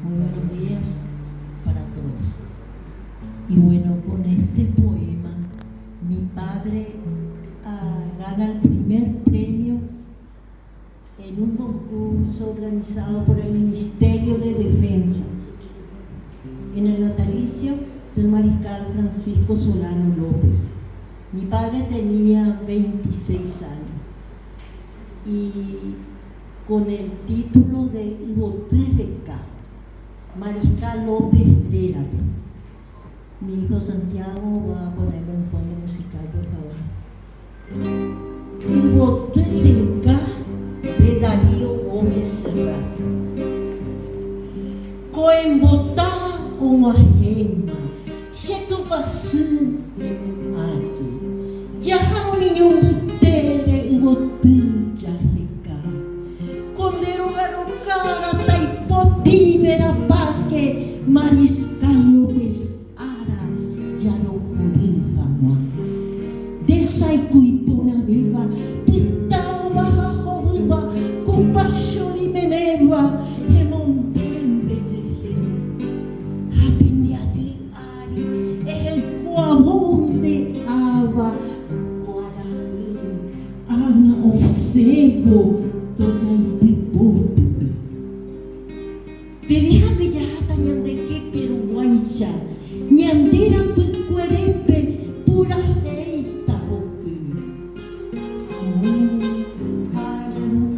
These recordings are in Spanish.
Muy buenos días para todos. Y bueno, con este poema, mi padre gana el primer premio en un concurso organizado por el Ministerio de Defensa, en el natalicio del mariscal Francisco Solano López. Mi padre tenía 26 años y con el título de Ibotílica, Mariscal López Brera. Mi hijo Santiago va a ponerle un fondo musical, por favor. Ibotílica de Darío Gómez Serrat. Coembotá como agenda, se tu vacina aqui. Jaharu minho butere ibotija rica. Condero garocara taipoti vera paque mariscal López ara ya no jurija mua. Desai kuipona viva pitava joviva compasión y memeva hemontembe jeje. Apindiati ari el cuabonde ava ana osego toda itiputu. Bebija pijata ñandeke peruguaycha, ñandera picuerepe pura heita hoku.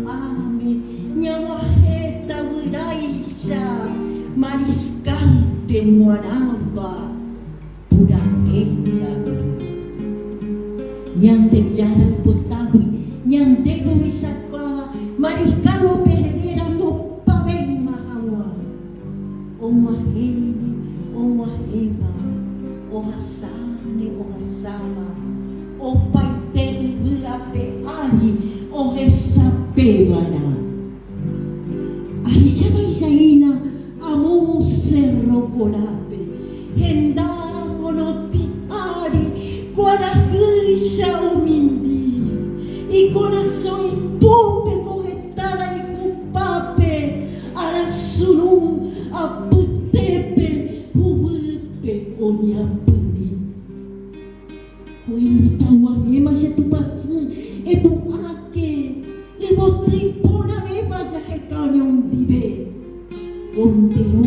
Ame, ñawajeta buraicha, mariscal de Muaraba, pura heita. Ñande yara potawi, ñande guisacua, mariscal López Brera no paven mahawa. O mahene, o maheva, o hasane, o hasama, o paitele buape ari, o hesapevara. Arisaba isaina, amo cerro corape, hendamonoti ari, guarafuisha o mimbi, y corazón pope cogetara y cupape, a la sunum, a putepe, ubupe, onyapuni. Coimutawa ema se tu pasu, e buake, e botripona eva ya hekanyong bibe, ondero